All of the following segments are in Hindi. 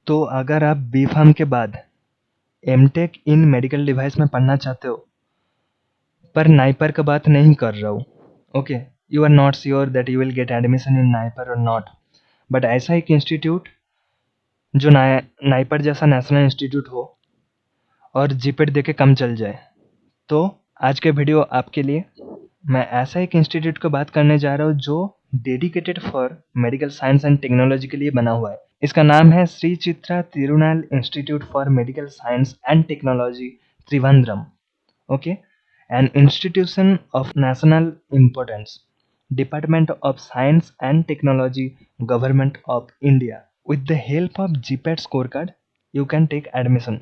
तो अगर आप बी फार्म के बाद एमटेक इन मेडिकल डिवाइस में पढ़ना चाहते हो, पर नाइपर का बात नहीं कर रहा हूँ, okay, you are not sure that you will get admission in NIPER और नॉट, बट ऐसा एक इंस्टीट्यूट जो नाइपर जैसा नेशनल इंस्टीट्यूट हो और जीपेट देके कम चल जाए, तो आज के वीडियो आपके लिए। मैं ऐसा एक इंस्टीट्यूट की बात करने जा रहा हूँ जो dedicated for medical science and technology के लिए बना हुआ है। इसका नाम है Shri Chitra Tirunal institute for medical science and technology, Trivandrum. Okay, an institution of national importance, Department of Science and Technology, Government of India. With the help of GPAT scorecard, you can take admission.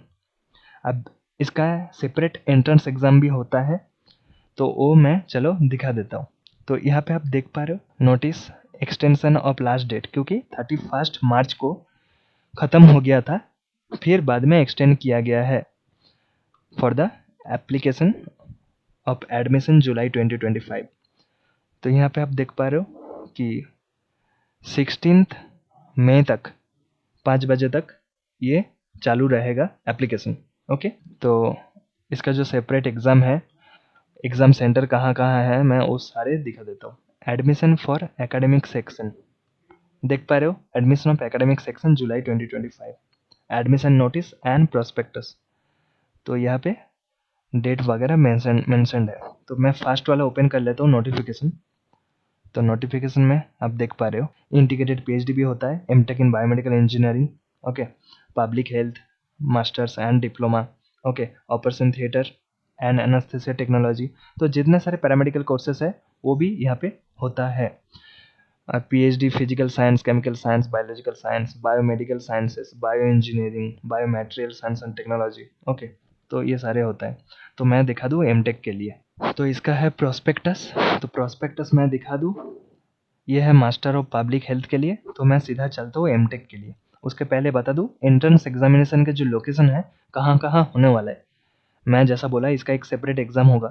अब इसका सेपरेट एंट्रेंस एग्जाम भी होता है, तो वो मैं चलो दिखा देता हूँ। तो यहाँ पे आप देख पा रहे हो notice extension of last date, क्योंकि 31 मार्च को ख़त्म हो गया था, फिर बाद में एक्सटेंड किया गया है for the application of admission July 2025। तो यहाँ पे आप देख पा रहे हो कि 16 मई तक 5 बजे तक ये चालू रहेगा एप्लीकेशन। ओके, तो इसका जो सेपरेट एग्ज़ाम है, एग्ज़ाम सेंटर कहाँ कहाँ है, मैं वो सारे दिखा देता हूँ। एडमिशन फॉर एकेडमिक सेक्शन देख पा रहे हो, admission of academic section July 2025, admission notice and prospectus. तो यहाँ पे डेट वगैरह मेंशनड है। तो मैं फास्ट वाला ओपन कर लेता हूँ नोटिफिकेशन। तो नोटिफिकेशन में आप देख पा रहे हो इंटीग्रेटेड पीएचडी भी होता है, MTech in biomedical engineering, okay, public health masters and diploma, okay, operation theatre and anaesthesia technology. तो जितने सारे पैरामेडिकल कोर्सेस है वो भी यहाँ पे होता है। PhD physical science, chemical science, biological science, biomedical sciences, bio engineering, biomaterial science and technology, okay, तो ये सारे होता है। तो मैं दिखा दूँ एमटेक के लिए, तो इसका है प्रोस्पेक्टस। तो प्रोस्पेक्टस मैं दिखा दूँ, ये है मास्टर ऑफ पब्लिक हेल्थ के लिए। तो मैं सीधा चलता हूँ एमटेक के लिए। उसके पहले बता दूँ एंट्रेंस एग्जामिनेशन का जो लोकेशन है कहाँ कहाँ होने वाला है। मैं जैसा बोला इसका एक सेपरेट एग्जाम होगा,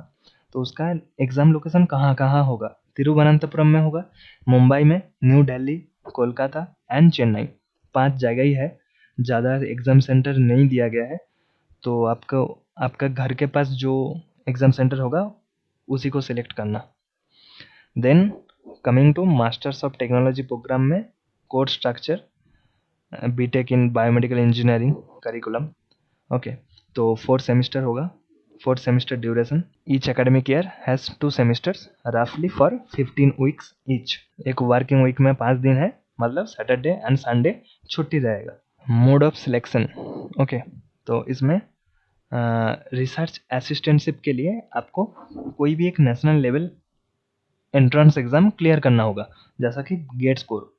तो उसका एग्जाम लोकेशन कहाँ कहाँ होगा। तिरुवनंतपुरम में होगा, मुंबई में, न्यू दिल्ली, कोलकाता एंड चेन्नई। 5 जगह ही है, ज़्यादा एग्जाम सेंटर नहीं दिया गया है। तो आपका घर के पास जो एग्जाम सेंटर होगा उसी को सिलेक्ट करना। Then coming to masters of technology programme में course structure, BTech in biomedical engineering curriculum, okay, तो 4 सेमिस्टर होगा, 4 semester duration. Each academic year has 2 semesters रफली फॉर 15 वीक्स ईच। एक वर्किंग वीक में 5 दिन है, मतलब सैटरडे एंड संडे छुट्टी रहेगा। मोड ऑफ सिलेक्शन, ओके, तो इसमें रिसर्च असिस्टेंटशिप के लिए आपको कोई भी एक national level entrance exam clear करना होगा, जैसा कि गेट स्कोर।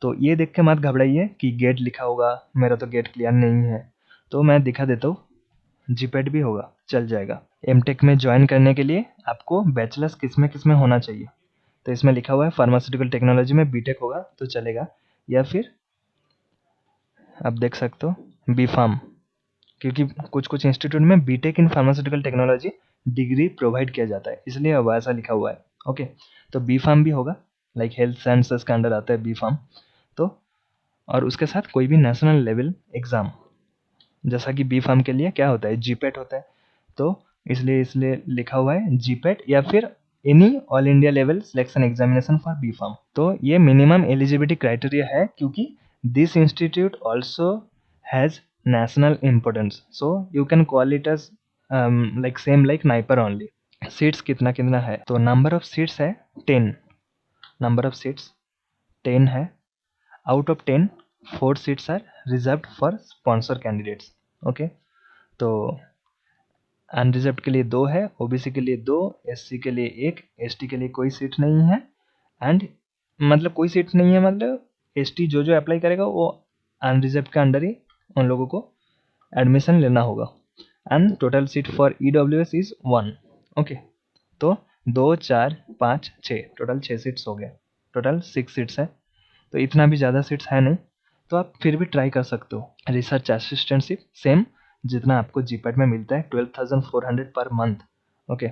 तो ये देख के मत घबराइए कि गेट लिखा होगा, मेरा तो गेट क्लियर नहीं है। तो मैं दिखा देता हूँ, जीपेट भी होगा, चल जाएगा। एमटेक में ज्वाइन करने के लिए आपको बैचलर्स किस में होना चाहिए। तो इसमें लिखा हुआ है फार्मास्यूटिकल टेक्नोलॉजी में बीटेक होगा तो चलेगा, या फिर आप देख सकते हो बी फार्म, क्योंकि कुछ कुछ इंस्टीट्यूट में BTech in pharmaceutical technology degree provide किया जाता है, इसलिए अब ऐसा लिखा हुआ है। ओके, तो बी फार्म भी होगा, लाइक हेल्थ साइंसेस का अंडर आता है बी फार्म। तो और उसके साथ कोई भी नेशनल लेवल एग्ज़ाम, जैसा कि बी फार्म के लिए क्या होता है, जीपेट होता है। तो इसलिए लिखा हुआ है जीपेट या फिर any all India level selection examination for B pharm. तो ये मिनिमम एलिजिबिलिटी क्राइटेरिया है, क्योंकि this institute also has national importance, so you can call it as like same like NIPER only। Seats कितना कितना है, तो नंबर ऑफ सीट्स है 10, नंबर ऑफ सीट्स 10 है। Out of 10 4 seats are reserved for sponsor candidates, okay. तो अनरिजर्व्ड के लिए 2 है, ओबीसी के लिए 2, एससी के लिए 1, एसटी के लिए कोई सीट नहीं है। एंड मतलब कोई सीट नहीं है, मतलब एसटी जो अप्लाई करेगा वो अनरिजर्व्ड के अंडर ही उन लोगों को एडमिशन लेना होगा। And total seat for EWS is 1, okay. तो 2 4 5 6 टोटल 6 सीट्स हो गए, टोटल 6 सीट्स है। तो इतना भी ज़्यादा सीट्स है नहीं, तो आप फिर भी ट्राई कर सकते हो। रिसर्च असिस्टेंटशिप सेम जितना आपको जीपेट में मिलता है 12,400 per month, okay,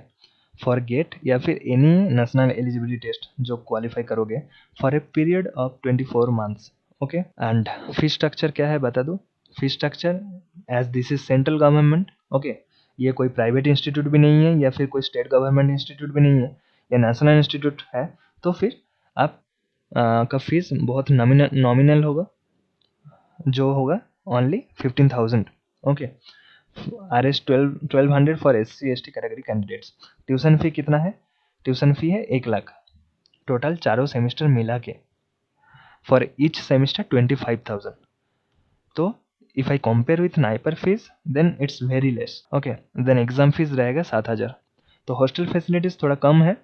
for GATE या फिर एनी नेशनल एलिजिबिलिटी टेस्ट जो क्वालिफाई करोगे for a period of 24 months, okay. And fee structure क्या है बता दो। Fee structure as this is central government, okay, ये कोई प्राइवेट इंस्टीट्यूट भी नहीं है या फिर कोई स्टेट गवर्नमेंट इंस्टीट्यूट भी नहीं है, या नेशनल इंस्टीट्यूट है, तो फिर आप का फीस बहुत नॉमिनल होगा, जो होगा only 15,000। Okay. RS 1200 for SC ST category candidates. Tuition fee कितना है? ट्यूशन फी है 1 लाख, टोटल चारों सेमेस्टर मिला के, फॉर ईच सेमेस्टर 25,000। तो if I compare with NIPER fees then it's very less. Okay. Then exam fees रहेगा 7,000। तो हॉस्टल फैसिलिटीज थोड़ा कम है,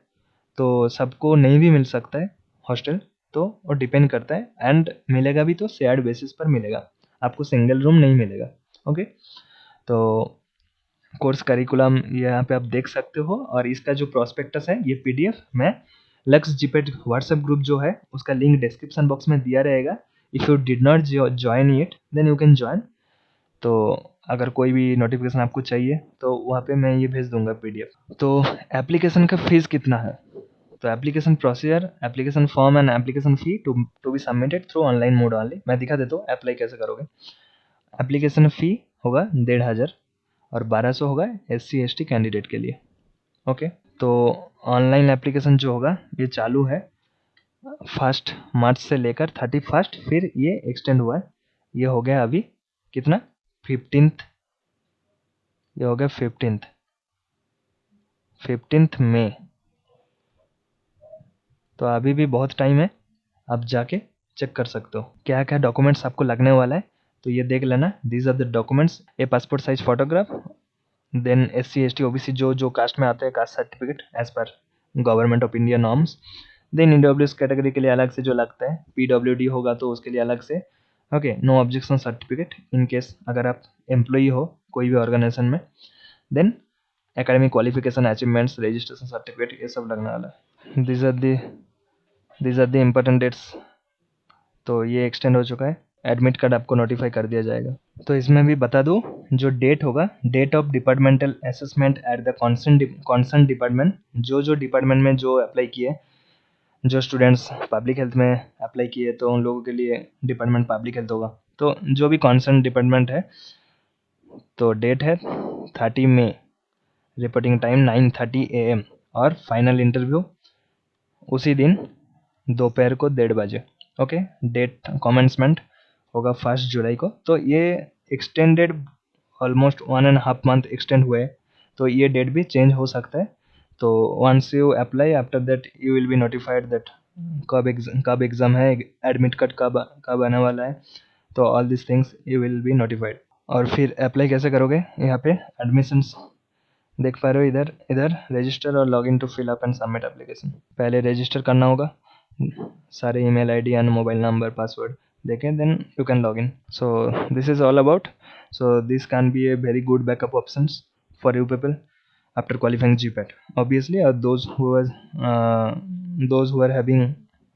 तो सबको नहीं भी मिल सकता है हॉस्टल, तो वो डिपेंड करता है, एंड मिलेगा भी तो शेयर्ड बेसिस पर मिलेगा, आपको सिंगल रूम नहीं मिलेगा। ओके। तो कोर्स करिकुलम यहाँ पे आप देख सकते हो, और इसका जो प्रोस्पेक्टस है ये PDF मैं लक्स जीपेट व्हाट्सएप ग्रुप जो है उसका लिंक डिस्क्रिप्शन बॉक्स में दिया रहेगा। If you did not join it then you can join. तो अगर कोई भी नोटिफिकेशन आपको चाहिए तो वहाँ पे मैं ये भेज दूंगा PDF। तो एप्लीकेशन का फीस कितना है? तो application procedure, application form and application fee to be submitted through online mode only. मैं दिखा देता हूँ अप्लाई कैसे करोगे। एप्लीकेशन फ़ी होगा 1,500 और 1200 होगा SC ST कैंडिडेट के लिए। ओके। तो ऑनलाइन एप्लीकेशन जो होगा ये चालू है 1 मार्च से लेकर 31, फिर ये एक्सटेंड हुआ है, ये हो गया अभी कितना 15th, ये हो गया 15th मई। तो अभी भी बहुत टाइम है, आप जाके चेक कर सकते हो क्या क्या डॉक्यूमेंट्स आपको लगने वाला है। तो ये देख लेना, these are the documents. A passport size photograph, then SC ST OBC जो जो कास्ट में आते हैं caste certificate as per government of India norms. Then EWS category के लिए अलग से जो लगता है, PWD होगा तो उसके लिए अलग से। ओके। No objection certificate in case अगर आप एम्प्लॉई हो कोई भी ऑर्गेनाइजेशन में। Then academic qualification achievements registration certificate, ये सब लगने वाला है। These are the important dates. तो ये एक्सटेंड हो चुका है, एडमिट कार्ड आपको नोटिफाई कर दिया जाएगा। तो इसमें भी बता दो, जो डेट होगा, date of departmental assessment at the concern department, जो जो डिपार्टमेंट में जो अप्लाई किए, जो स्टूडेंट्स पब्लिक हेल्थ में अप्लाई किए तो उन लोगों के लिए डिपार्टमेंट पब्लिक हेल्थ होगा। तो जो भी कॉन्सर्न डिपार्टमेंट है, तो डेट है 30 मई, रिपोर्टिंग टाइम 9:30 AM, और फाइनल इंटरव्यू उसी दिन दोपहर को 1:30 बजे। ओके। डेट कमेंसमेंट होगा 1 जुलाई को। तो ये एक्सटेंडेड ऑलमोस्ट 1.5 मंथ एक्सटेंड हुए, तो ये डेट भी चेंज हो सकता है। तो once you apply after that you will be notified दैट कब एग्ज़ाम है, एडमिट कार्ड कब आने वाला है, तो all this things you will be notified. और फिर अप्लाई कैसे करोगे, यहाँ पे एडमिशन्स देख पा रहे हो, इधर इधर रजिस्टर और login to fill up and submit application. पहले रजिस्टर करना होगा, सारे email ID एंड मोबाइल नंबर पासवर्ड देखें, then you can log in. So this is all about. So this can be a very good backup options for you people after qualifying GPAT, obviously, or those who are having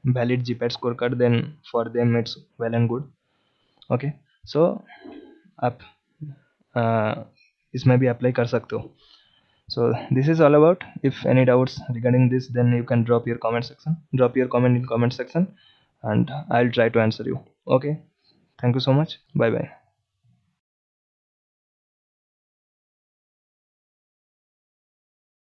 valid GPAT score card, then for them it's well and good. Okay, so आप इसमें भी अप्लाई कर सकते हो। So this is all about. If any doubts regarding this, then you can drop your comment section. Drop your comment in comment section, and I'll try to answer you. Okay. Thank you so much. Bye bye.